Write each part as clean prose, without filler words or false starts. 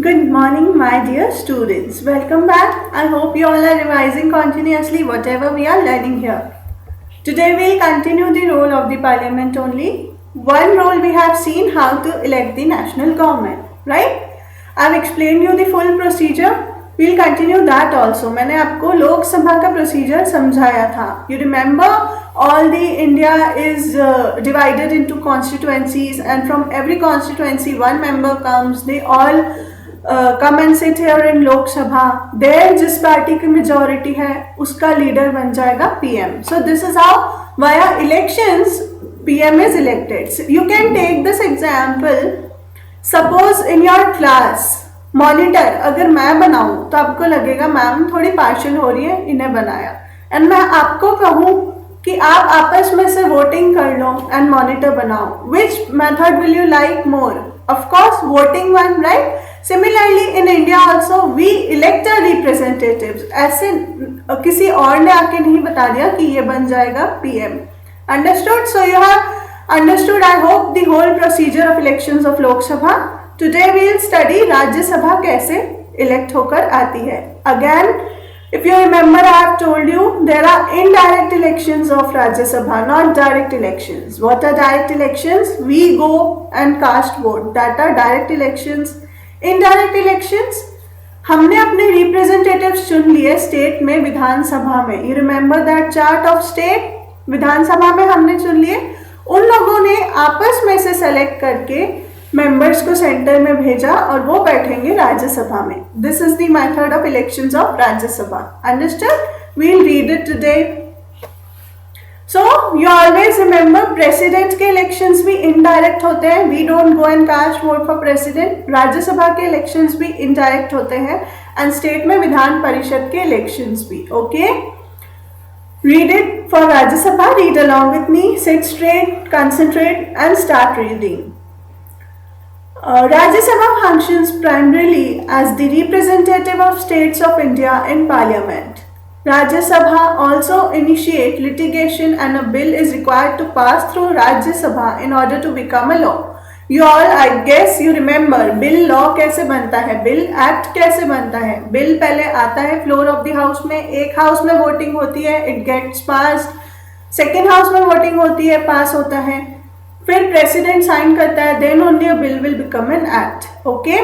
Good morning, my dear students. Welcome back. I hope you all are revising continuously whatever we are learning here. Today we'll continue the role of the parliament only. One role we have seen how to elect the national government, right? I've explained you the full procedure. We'll continue that also. मैंने आपको लोकसभा का procedure समझाया था. You remember all the India is divided into constituencies, and from every constituency one member comes. They all come and sit here in Lok Sabha. There जिस party की majority है उसका leader बन जाएगा PM. So this is how via elections PM is elected. So you can take this example. Suppose in your class monitor अगर मैं बनाऊं तो आपको लगेगा मैम थोड़ी पार्शियल हो रही है, इन्हें बनाया, एंड मैं आपको कहूं कि आप आपस में से वोटिंग कर लो एंड मॉनिटर बनाओ. Which method will you like more? Of course voting one, right? Similarly in India also we elect representatives. ऐसे किसी और ने आके नहीं बता दिया कि ये बन जाएगा PM. Understood? So you have understood I hope the whole procedure of elections of Lok Sabha. Today we will study Rajya Sabha कैसे इलेक्ट होकर आती है. Again if you remember, I have told you there are indirect elections of Rajya Sabha, not direct elections. What are direct elections? We go and cast vote. That are direct elections. Indirect elections, हमने अपने representatives चुन लिए state में, विधानसभा में. You remember that chart of state? विधानसभा में हमने चुन लिए. उन लोगों ने आपस में से सेलेक्ट करके मेंबर्स को सेंटर में भेजा और वो बैठेंगे राज्यसभा में. This is the method of elections of Rajya Sabha. Understood? We will read it today. So you always remember president के इलेक्शंस भी इनडायरेक्ट होते हैं. We don't go and cast vote for president. Rajya Sabha के इलेक्शंस भी इनडायरेक्ट होते हैं एंड स्टेट में विधान परिषद के इलेक्शंस भी. Okay, read it for Rajya Sabha. read along with me. Sit straight, concentrate and start reading. Rajya Sabha functions primarily as the representative of states of India in Parliament. Rajya Sabha also initiate litigation and a bill is required to pass through Rajya Sabha in order to become a law. You all, I guess you remember, bill law कैसे बनता है, bill act कैसे बनता है. bill पहले आता है floor of the house में, एक house में voting होती है, it gets passed. second house में voting होती है, pass होता है, फिर प्रेसिडेंट साइन करता है, then only a bill will become an act. Okay,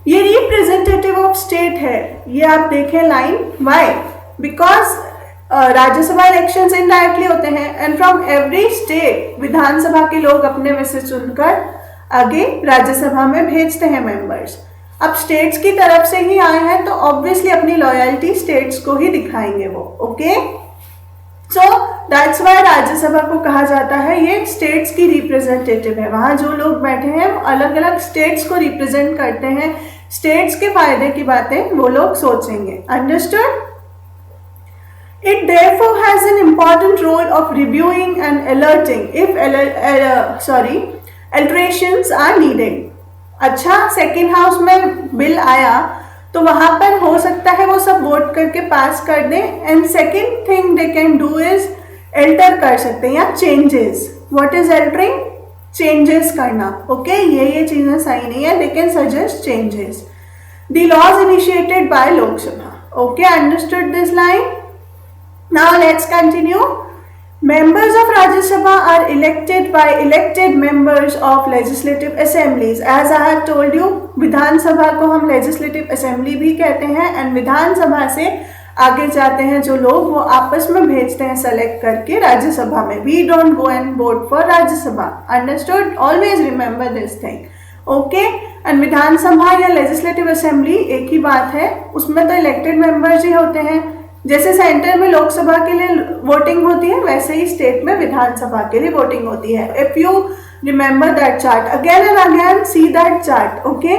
ये रिप्रेजेंटेटिव ऑफ स्टेट है. ये आप देखें line. Why? Because Rajya Sabha elections indirectly होते हैं एंड फ्रॉम एवरी स्टेट विधानसभा के लोग अपने में से चुनकर आगे राज्यसभा में भेजते हैं मेंबर्स. अब स्टेट्स की तरफ से ही आए हैं तो ऑब्वियसली अपनी लॉयल्टी स्टेट्स को ही दिखाएंगे वो. Okay, so that's why Rajya Sabha को कहा जाता है ये स्टेट्स की रिप्रेजेंटेटिव है. वहाँ जो लोग बैठे हैं वो अलग अलग स्टेट्स को रिप्रेजेंट करते हैं. स्टेट्स के फायदे की बातें वो लोग सोचेंगे. Understood? It therefore has an important role of reviewing and alerting if alterations are needed. अच्छा, सेकेंड हाउस में बिल आया तो वहां पर हो सकता है वो सब वोट करके पास कर दें, and second thing they can do is alter कर सकते हैं या changes. What is altering? Changes करना. ओके, ये चीजें सही नहीं है, they can suggest changes. The laws initiated by Lok Sabha. Okay, understood this line? Now let's continue. Members of Rajya Sabha are elected by elected members of legislative assemblies. As I have told you, Vidhan Sabha को हम legislative assembly भी कहते हैं and Vidhan Sabha से आगे जाते हैं जो लोग वो आपस में भेजते हैं सेलेक्ट करके राज्यसभा में. We don't go and vote for Rajya Sabha. Understood? Always remember this thing. Okay, and Vidhan Sabha या legislative assembly एक ही बात है. उसमें तो elected members ही होते हैं. जैसे सेंटर में लोकसभा के लिए वोटिंग होती है वैसे ही स्टेट में विधानसभा के लिए वोटिंग होती है. If you remember that chart again and again, see that chart. Okay,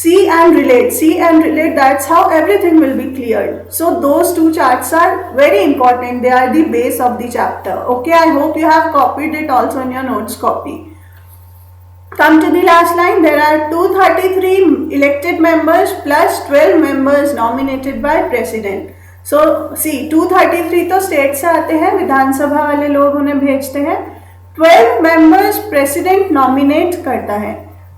see and relate, that's how everything will be cleared. So those two charts are very important. They are the base of the chapter. Okay, I hope you have copied it also in your notes copy. Come to the last line. There are 233 elected members plus 12 members nominated by president. So see, 233 तो state से आते हैं, विधानसभा वाले लोग उन्हें भेजते हैं. 12 members president nominate करता है.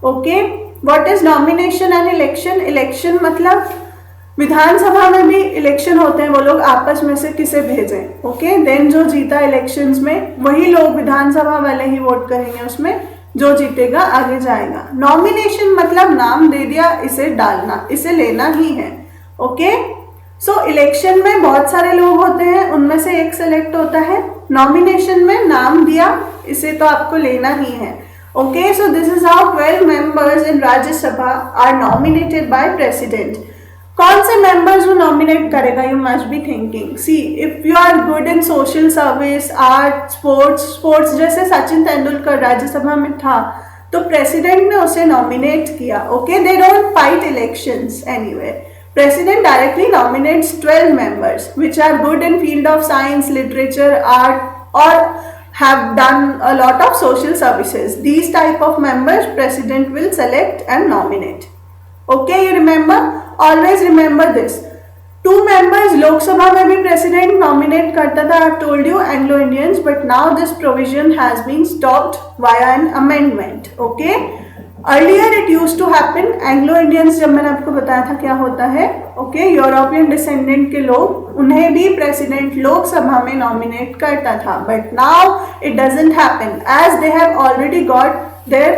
Okay, what is nomination and election? Election मतलब विधानसभा में भी इलेक्शन होते हैं, वो लोग आपस में से किसे भेजें, ओके। देन जो जीता इलेक्शंस में वही लोग विधानसभा वाले ही वोट करेंगे, उसमें जो जीतेगा आगे जाएगा। नॉमिनेशन मतलब नाम दे दिया, इसे डालना, इसे लेना ही है, ओके। सो इलेक्शन में बहुत सारे लोग होते हैं, उनमें से एक सेलेक्ट होता है। नॉमिनेशन में नाम दिया, इसे तो आपको लेना ही है, okay. So this is how 12 members in Rajya Sabha are nominated by president. कौन से मेंबर्स वो नॉमिनेट करेगा? You must be thinking. C, if you are good in social service, art, sports जैसे सचिन तेंदुलकर राज्यसभा में था, तो प्रेसिडेंट ने उसे नॉमिनेट किया, okay. They don't fight elections anyway. President directly nominates 12 members which are good in field of science, literature, art or have done a lot of social services. These type of members president will select and nominate. Okay, you remember? Always remember this. 2 members Lok Sabha में भी president nominate करता था, I have told you, Anglo Indians, but now this provision has been stopped via an amendment. Okay. Earlier it use to happen, Anglo Indians जब मैंने आपको बताया था क्या होता है, ओके, यूरोपियन डिसेंडेंट के लोग, उन्हें भी प्रेसिडेंट लोकसभा में नॉमिनेट करता था, but now it doesn't happen as they have already got their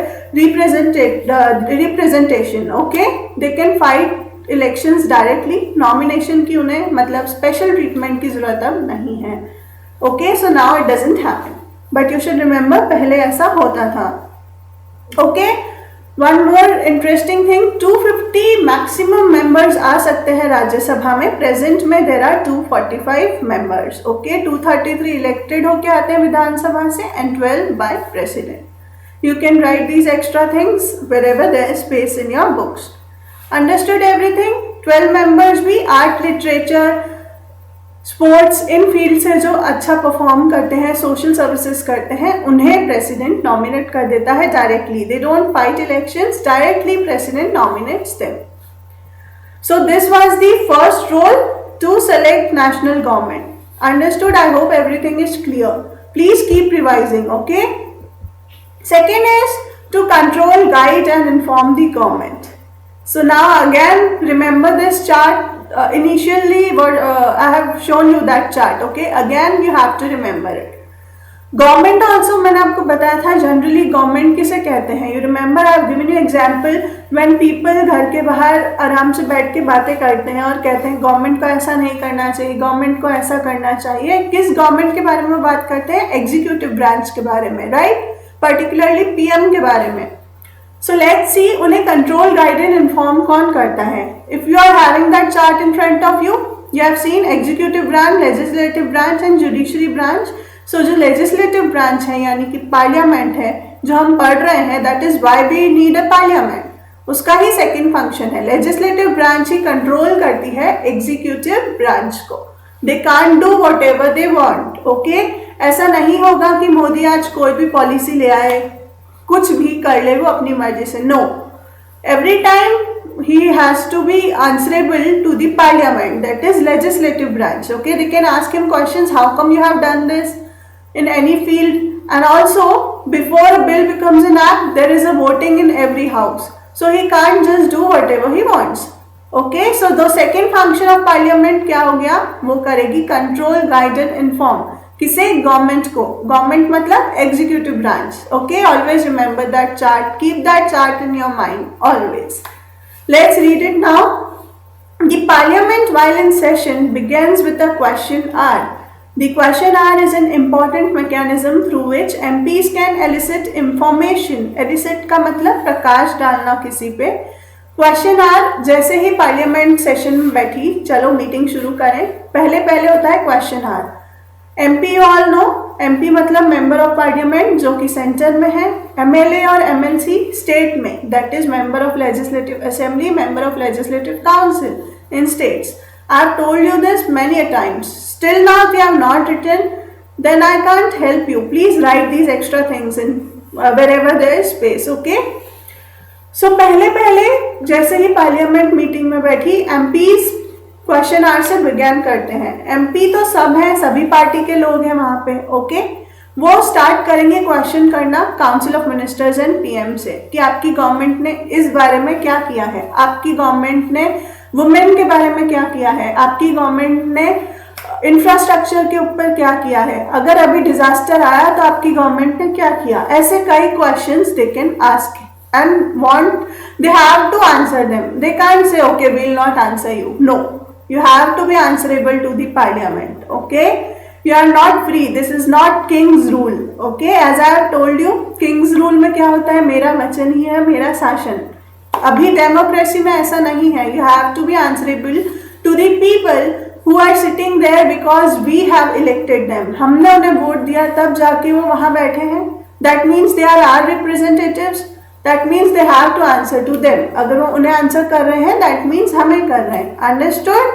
representation, okay. They can fight elections directly, nomination की उन्हें मतलब स्पेशल ट्रीटमेंट की जरूरत अब नहीं है, okay. So now it doesn't happen, but you should remember पहले ऐसा होता था, okay. One more interesting thing, 250 maximum members आ सकते हैं राज्यसभा में। प्रेजेंट में there are 245 members, okay। 233 elected होके आते हैं विधानसभा से and 12 by president. You can write these extra things wherever there is space in your books. Understood everything? 12 members भी art, literature, sports, इन field से जो अच्छा परफॉर्म करते हैं, सोशल सर्विसेज करते हैं, उन्हें प्रेसिडेंट नॉमिनेट कर देता है directly. They don't fight elections, directly president nominates them. So this was the first role to select national government. Understood? I hope everything is clear. Please keep revising, okay. Second is to control, guide and inform the government. So now again remember this chart. Initially I have shown you that chart, okay. Again you have to remember it. Government also मैंने आपको बताया था, generally government किसे कहते हैं? You remember I have given you example when people घर के बाहर आराम से बैठ के बातें करते हैं और कहते हैं गवर्नमेंट को ऐसा नहीं करना चाहिए, गवर्नमेंट को ऐसा करना चाहिए। किस गवर्नमेंट के बारे में बात करते हैं? एग्जीक्यूटिव ब्रांच के बारे में, राइट, पर्टिकुलरली पीएम के बारे में। So let's see उन्हें कंट्रोल, गाइड एंड इन्फॉर्म कौन करता है। If you are having that chart in front of you, you have seen executive branch, legislative branch and judiciary branch. So जो legislative branch है यानी कि पार्लियामेंट है, जो हम पढ़ रहे हैं, that is why we need a parliament, उसका ही सेकेंड फंक्शन है। लेजिस्लेटिव ब्रांच ही कंट्रोल करती है एग्जीक्यूटिव ब्रांच को। They can't do whatever they want, okay. ऐसा नहीं होगा कि मोदी आज कोई भी पॉलिसी ले आए, कुछ भी कर ले वो अपनी मर्जी से, no. Every time he has to be answerable to the parliament, that is legislative branch, okay. They can ask him questions, how come you have done this in any field, and also before a bill becomes an act there is a voting in every house, so he can't just do whatever he wants, okay. So the second function of parliament क्या हो गया? वो करेगी control, guide and inform। किसे? Government को। Government मतलब executive branch, okay. Always remember that chart, keep that chart in your mind always. Let's read it now. The parliament while in session begins with a question hour. The question hour is an important mechanism through which MPs can elicit information. Elicit का मतलब प्रकाश डालना किसी पे। Question our, जैसे ही parliament session में बैठी, चलो meeting शुरू करें, पहले पहले होता है question hour. MP you all know, MP मतलब मेंबर ऑफ पार्लियामेंट, जो कि सेंटर में है। MLA और MLC स्टेट में, that is member of legislative assembly, member of legislative council in states. I have told you this many a times. Still now if you have not written, then I can't help you. Please write these extra things in wherever there is space, okay? So पहले पहले जैसे ही parliament meeting में बैठी, MPs question our से began करते हैं। MP तो सब हैं, सभी पार्टी के लोग हैं वहां पे, ओके। वो स्टार्ट करेंगे क्वेश्चन करना council of ministers and PM से कि आपकी गवर्नमेंट ने इस बारे में क्या किया है, आपकी गवर्नमेंट ने वुमेन के बारे में क्या किया है, आपकी गवर्नमेंट ने इंफ्रास्ट्रक्चर के ऊपर क्या किया है, अगर अभी डिजास्टर आया तो आपकी गवर्नमेंट ने क्या किया। ऐसे कई questions they can ask and want they have to answer them. They can't say okay we will not answer you. No, you have to be answerable to the parliament. Okay, you are not free. This is not king's rule. Okay, as I have told you, king's rule में क्या होता है, मेरा वचन ही है मेरा शासन। अभी डेमोक्रेसी में ऐसा नहीं है। You have to be answerable to the people who are sitting there because we have elected them. हमने उन्हें वोट दिया तब जाके वो वहां बैठे हैं। That means they are our representatives. That means they have to answer to them. अगर वो उन्हें आंसर कर रहे हैं that means हमें कर रहे हैं। Understood?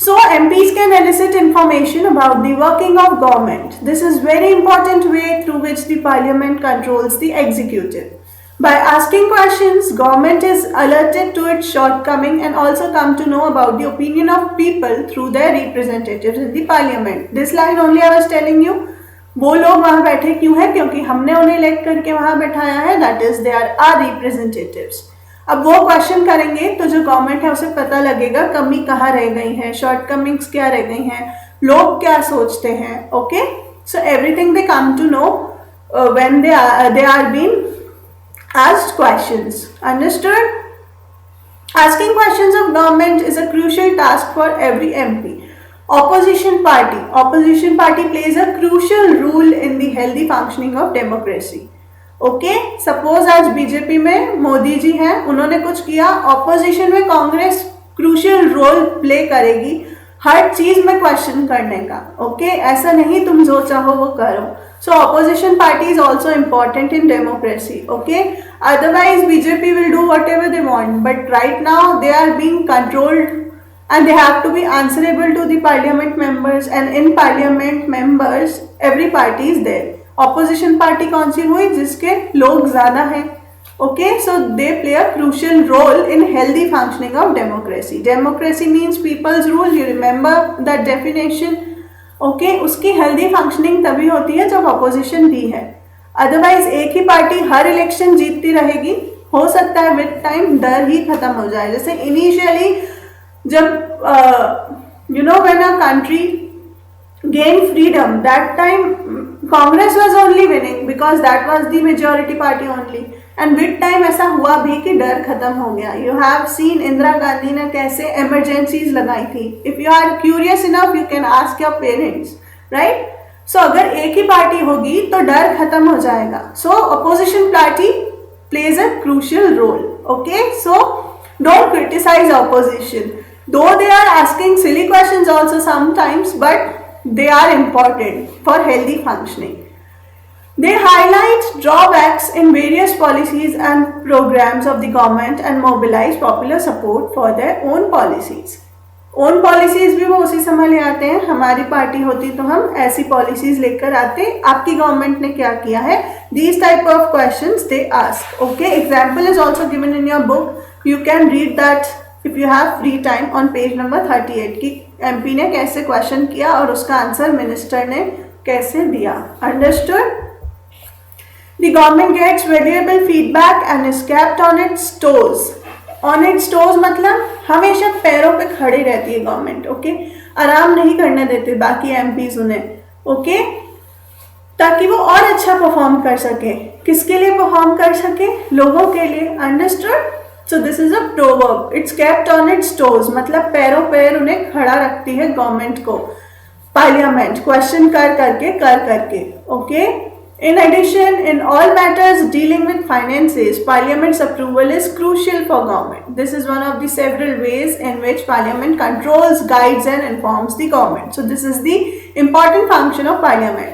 So MPs can elicit information about the working of government. This is very important way through which the parliament controls the executive. By asking questions, government is alerted to its shortcoming and also come to know about the opinion of people through their representatives in the parliament. This line only I was telling you. वो लोग वहां बैठे क्यों है, क्योंकि हमने उन्हें elect करके वहां बैठाया है। That is they are our representatives. अब वो क्वेश्चन करेंगे तो जो गवर्नमेंट है उसे पता लगेगा कमी कहाँ रह गई है, शॉर्टकमिंग्स क्या रह गई हैं, लोग क्या सोचते हैं। Okay, so everything they come to know when they are been asked questions. Understood? Asking questions of government is a crucial task for every MP. Opposition party plays a crucial role in the healthy functioning of democracy. Okay, suppose आज BJP में मोदी जी हैं, उन्होंने कुछ किया, opposition में Congress crucial role play करेगी हर चीज में क्वेश्चन करने का। ओके, ऐसा नहीं तुम जो चाहो वो करो। So opposition party is also important in democracy. Okay, otherwise BJP will do whatever they want, but right now they are being controlled and they have to be answerable to the parliament members, and in parliament members every party is there. opposition party कौन सी हुई, जिसके लोग ज्यादा हैं। okay, so they play a crucial role in healthy functioning of democracy. Democracy means people's rule, you remember that definition. okay, उसकी healthy functioning तभी होती है जब opposition भी है। अदरवाइज एक ही पार्टी हर इलेक्शन जीतती रहेगी, हो सकता है विद टाइम डर ही खत्म हो जाए। जैसे इनिशियली जब when a country gained freedom, that time Congress was only winning because that was the majority party only, and with time ऐसा हुआ भी कि डर खत्म हो गया। You have seen Indira Gandhi ने कैसे emergencies लगाई थी। If you are curious enough, you can ask your parents, right? So अगर एक ही पार्टी होगी तो डर खत्म हो जाएगा। So opposition party plays a crucial role. Okay, so don't criticize opposition. Though they are asking silly questions also sometimes, but they are important for healthy functioning. They highlight drawbacks in various policies and programs of the government and mobilize popular support for their own policies. Own policies भी वो उसी समय ले आते हैं। हमारी party होती तो हम ऐसी पॉलिसीज लेकर आते, आपकी गवर्नमेंट ने क्या किया है। These type of questions they ask. Okay, example is also given in your book. You can read that if you have free time on page number 38 कि MP ने कैसे क्वेश्चन किया और उसका आंसर मिनिस्टर ने कैसे दिया। Understood? The government gets valuable feedback and is kept on its toes. On its toes मतलब हमेशा पैरों पे खड़ी रहती है गवर्नमेंट। ओके, आराम नहीं करने देते बाकी MPs उन्हें। ओके, ताकि वो और अच्छा परफॉर्म कर सके। किसके लिए परफॉर्म कर सके, लोगों के लिए। Understood? So this is a proverb, it's kept on it's toes मतलब पैरों पैर उन्हें खड़ा रखती है गवर्नमेंट को, पार्लियामेंट क्वेश्चन कर करके। Okay, in addition, in all matters dealing with finances, Parliament's approval is crucial for government. This is one of the several ways in which Parliament controls, guides and informs the government. So this is the important function of Parliament.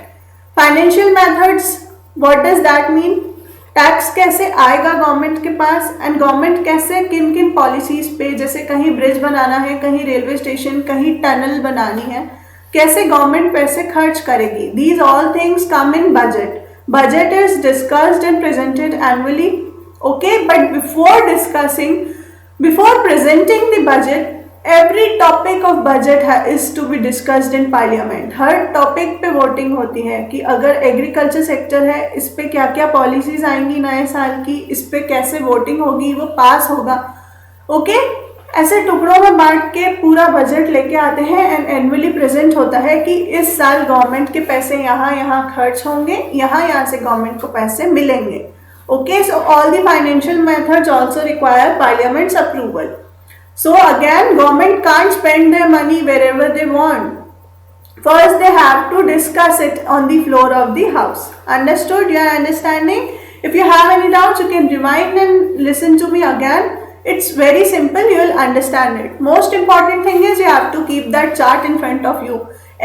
Financial methods, what does that mean? Tax कैसे आएगा government के पास, and government कैसे किन किन policies पे, जैसे कहीं bridge बनाना है, कहीं रेलवे स्टेशन, कहीं टनल बनानी है, कैसे गवर्नमेंट पैसे खर्च करेगी। These all things come in budget. Budget is discussed and presented annually. Okay, but before presenting the budget, every topic of budget is to be discussed in parliament. हर topic पे voting होती है कि अगर agriculture sector है, इस पे क्या क्या पॉलिसीज आएंगी नए साल की, इस पे कैसे वोटिंग होगी, वो पास होगा। ओके, ऐसे टुकड़ों में बांट के पूरा बजट लेके आते हैं एंड एनुअली प्रेजेंट होता है कि इस साल गवर्नमेंट के पैसे यहाँ खर्च होंगे, यहाँ से गवर्नमेंट को पैसे मिलेंगे। Okay, so all the financial methods also require parliaments approval. So again, government can't spend their money wherever they want. First, they have to discuss it on the floor of the house. Understood? You are understanding? If you have any doubts, you can rewind and listen to me again. It's very simple. You will understand it. Most important thing is you have to keep that chart in front of you.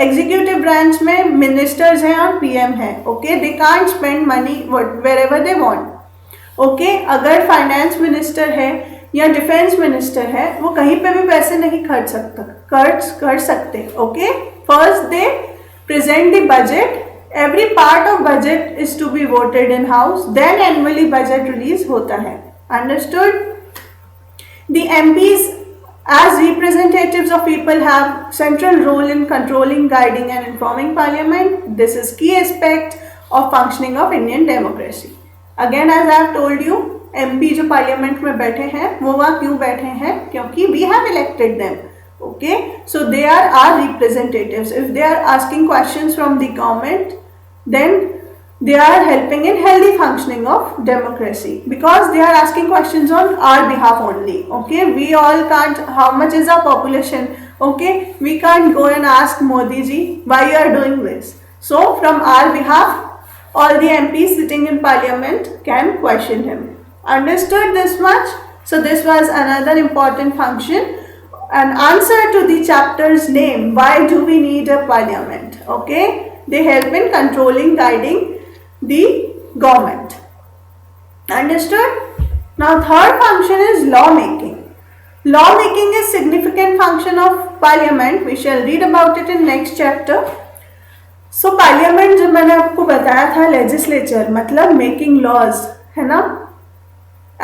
Executive branch में ministers हैं और PM हैं. Okay, they can't spend money wherever they want. Okay, अगर finance minister है या defence minister है, वो कहीं पे भी पैसे नहीं खर्च सकते। Okay, first they present the budget, every part of budget is to be voted in house, then annually budget release होता है। Understood? The MPs as representatives of people have central role in controlling, guiding and informing parliament. This is key aspect of functioning of Indian democracy. Again, as I have told you, MP जो parliament में बैठे हैं वो वहाँ क्यों बैठे हैं? क्योंकि we have elected them. Okay, so they are our representatives. If they are asking questions from the government, then they are helping in healthy functioning of democracy, because they are asking questions on our behalf only. Okay, we all can't, how much is our population? Okay, we can't go and ask Modi ji why you are doing this. So from our behalf, all the MPs sitting in parliament can question him. Understood this much? So this was another important function. An answer to the chapter's name, why do we need a parliament? Okay, they help in controlling, guiding the government. Understood? Now third function is law making. Law making is significant function of parliament. We shall read about it in next chapter. So parliament जो मैंने आपको बताया था, legislature मतलब making laws, है ना?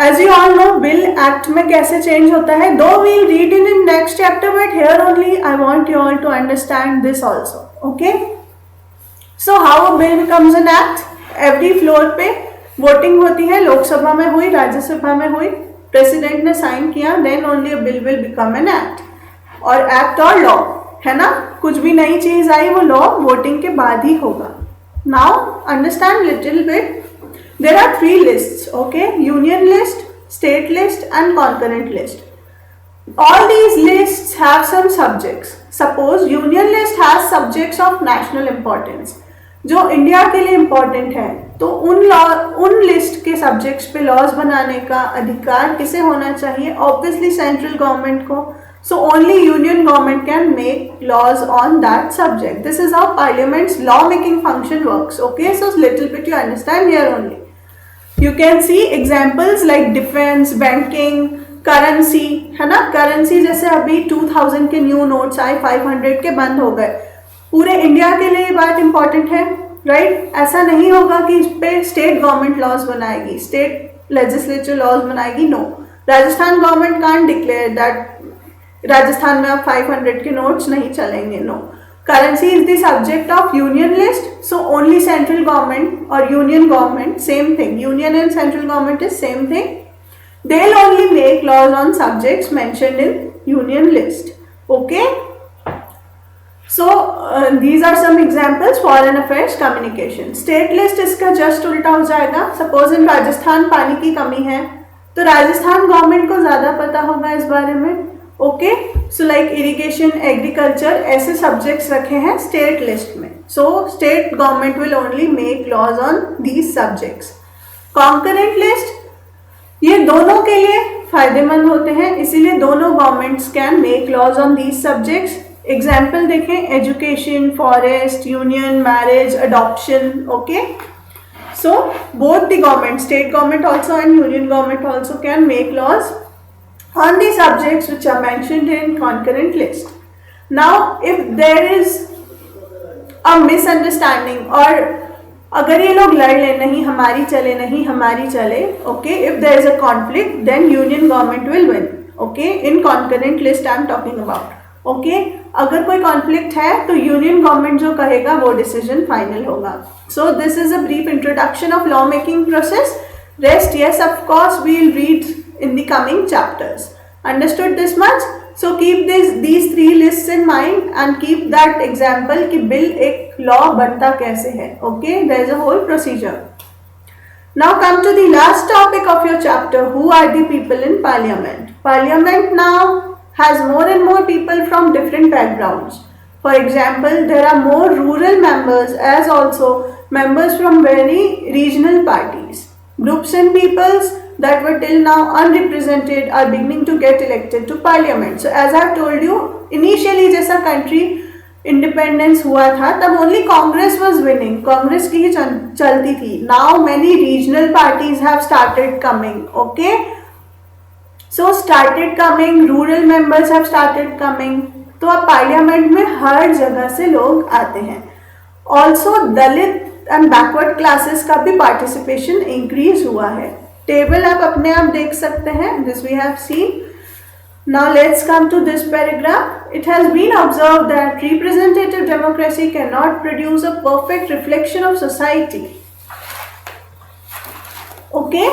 As you all know, bill act में कैसे change होता है, though we'll read it in next chapter, but here only I want you all to understand this also. Okay, so how a bill becomes an act? Every floor पे voting होती है, लोकसभा में हुई, राज्यसभा में हुई, प्रेसिडेंट ने साइन किया, then only a bill will become an act. और act और law, है ना? कुछ भी नई चीज आई वो law voting के बाद ही होगा. Now understand little bit. There are three lists, okay? Union list, state list and concurrent list. All these lists have some subjects. Suppose union list has subjects of national importance, जो India के लिए important है, तो उन list के subjects पे laws बनाने का अधिकार किसे होना चाहिए? ऑब्वियसली सेंट्रल गवर्नमेंट को. So only union government can make laws on that subject. This is how parliament's law making function works. Okay, so little bit you understand here only. You can see examples like defense, banking, currency, है ना? currency जैसे अभी 2000 के new notes आए, 500 के बंद हो गए. पूरे इंडिया के लिए बात इंपॉर्टेंट है, राइट? ऐसा नहीं होगा कि इस पे स्टेट गवर्नमेंट लॉज बनाएगी, स्टेट लेजिस्लेचर लॉज बनाएगी. No, Rajasthan government can't declare that Rajasthan में अब 500 के नोट्स नहीं चलेंगे. No, currency is the subject of union list, so only central government or union government, same thing, union and central government is same thing, they'll only make laws on subjects mentioned in union list. Okay, so these are some examples. foreign affairs, communication. state list इसका just उल्टा हो जाएगा. suppose in Rajasthan पानी की कमी है तो Rajasthan government को ज़्यादा पता होगा इस बारे में. Okay, so like irrigation, agriculture, ऐसे सब्जेक्ट्स रखे हैं स्टेट लिस्ट में. So state government will only make laws on these subjects. Concurrent list, ये दोनों के लिए फायदेमंद होते हैं, इसीलिए दोनों governments can make laws on these subjects. Example देखें, education, forest, union, marriage, adoption. Okay, so both the government, state government also and union government also can make laws on the subjects which are mentioned in concurrent list. Now if there is a misunderstanding, और अगर ये लोग लड़ ले, नहीं हमारी चले, नहीं हमारी चले, okay, if there is a conflict then union government will win. Okay, in concurrent list I am talking about. Okay, अगर कोई कॉन्फ्लिक्ट है तो यूनियन गवर्नमेंट जो कहेगा वो डिसीजन फाइनल होगा. So this is a brief introduction of law making process. Rest yes of course we will read in the coming chapters. Understood this much? So keep these three lists in mind and keep that example कि bill एक law बनता कैसे है. Okay, there is a whole procedure. Now come to the last topic of your chapter. Who are the people in parliament? Parliament now has more and more people from different backgrounds. For example, there are more rural members as also members from very regional parties. Groups and peoples that were till now unrepresented are beginning to get elected to parliament. So as I have told you, initially जैसा country independence हुआ था तब only Congress was winning. Congress की ही चलती थी. Now many regional parties have started coming. Okay, so started coming, rural members have started coming. तो अब parliament में हर जगह से लोग आते हैं. Also Dalit and backward classes का भी पार्टिसिपेशन इंक्रीज हुआ है. टेबल आप अपने आप देख सकते हैं. This we have seen. Now let's come to this paragraph. It has been observed that representative democracy can not produce a perfect reflection of society. Okay,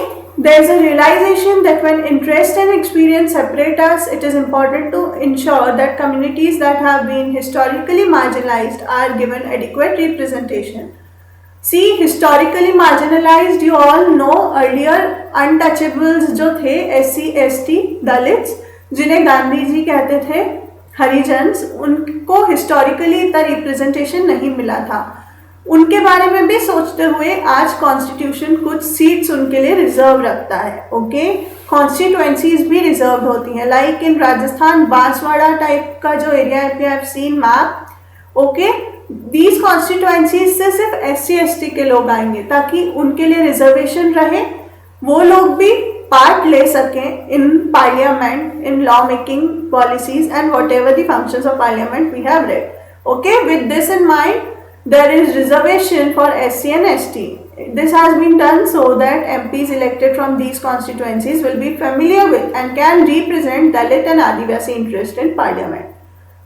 there is a realization that when interest and experience separate us, it is important to ensure that communities that have been historically marginalized are given adequate representation. See, historically marginalized, you all know earlier untouchables जो थे SC, ST, Dalits, जिन्हें गांधी जी कहते थे Harijans, उनको historically इतना representation नहीं मिला था. उनके बारे में भी सोचते हुए आज कॉन्स्टिट्यूशन कुछ सीट्स उनके लिए रिजर्व रखता है. ओके, कॉन्स्टिट्यूएंसीज भी रिजर्व होती हैं. Like in Rajasthan Banswara type का जो एरिया है, we have seen map. Okay, these constituencies से सिर्फ SC ST के लोग आएंगे ताकि उनके लिए रिजर्वेशन रहे, वो लोग भी पार्ट ले सकें in parliament, in law making policies and whatever the functions of parliament we have read. Okay, with this in mind there is reservation for SC and ST. This has been done so that MPs elected from these constituencies will be familiar with and can represent Dalit and Adivasi interest in parliament.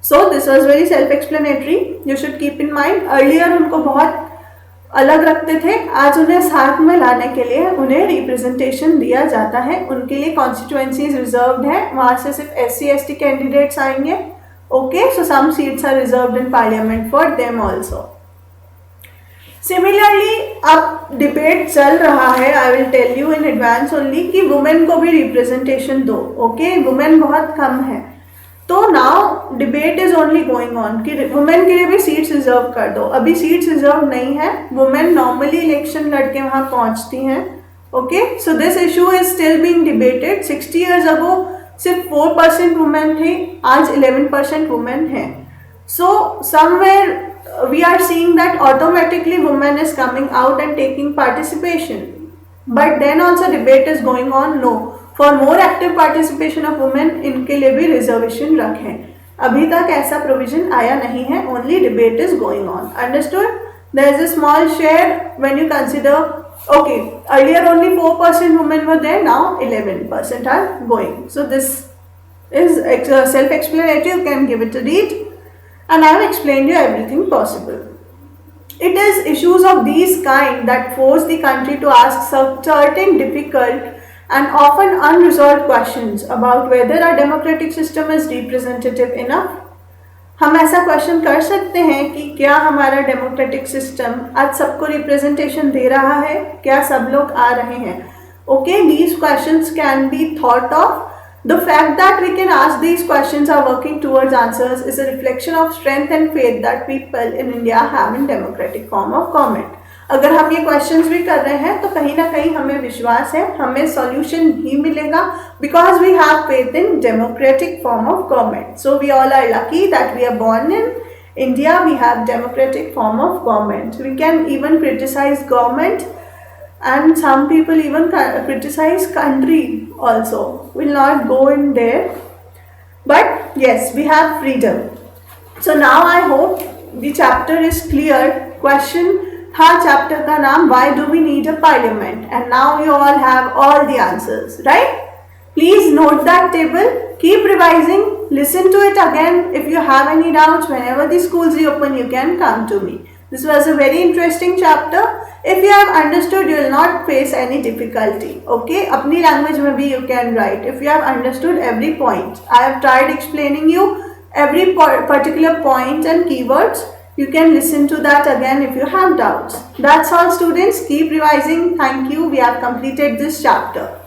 So this was very self-explanatory. You should keep in mind earlier उनको बहुत अलग रखते थे, आज उन्हें साथ में लाने के लिए उन्हें रिप्रेजेंटेशन दिया जाता है. उनके लिए कॉन्स्टिट्यूएंसीज रिजर्व्ड है, वहाँ से सिर्फ SC ST कैंडिडेट्स आएंगे. Okay, so some seats are reserved in parliament for them also. Similarly अब डिबेट चल रहा है, I will tell you in advance only, कि वुमेन को भी रिप्रेजेंटेशन दो. ओके, वुमेन बहुत कम है, तो now debate is only going on कि वुमेन के लिए भी सीट्स रिजर्व कर दो. अभी सीट्स रिजर्व नहीं है, वुमेन नॉर्मली इलेक्शन लड़के वहाँ पहुँचती हैं. Okay, so this issue is still being debated. 60 years अगो सिर्फ 4% वुमेन थे, आज 11% वुमेन है. So somewhere we are seeing that automatically women is coming out and taking participation, but then also debate is going on. No, for more active participation of women, इनके लिए भी reservation रखें. अभी तक ऐसा provision आया नहीं है, only debate is going on. Understood? There is a small share when you consider, okay, earlier only 4% women were there, now 11% are going. So this is self-explanatory, you can give it a read. And I have explained you everything possible. It is issues of these kind that force the country to ask certain difficult and often unresolved questions about whether our democratic system is representative enough. हम ऐसा question कर सकते हैं कि क्या हमारा democratic system आज सबको रिप्रेजेंटेशन दे रहा है, क्या सब लोग आ रहे हैं. Okay, these questions can be thought of. The fact that we can ask these questions are working towards answers is a reflection of strength and faith that people in India have in democratic form of government. अगर हम ये questions भी कर रहे हैं तो कहीं ना कहीं हमें विश्वास है, हमें solution ही मिलेगा, because we have faith in democratic form of government. So we all are lucky that we are born in India. We have democratic form of government. We can even criticize government. And some people even criticize country also. Will not go in there, but yes, we have freedom. So now I hope the chapter is clear. Question था chapter का नाम, why do we need a parliament? And now you all have all the answers, right? Please note that table, keep revising, listen to it again. If you have any doubts, whenever the schools reopen, you can come to me. This was a very interesting chapter. If you have understood, you will not face any difficulty. Okay, apni language mein bhi you can write. If you have understood every point, I have tried explaining you every particular point and keywords. You can listen to that again if you have doubts. That's all, students. Keep revising. Thank you. We have completed this chapter.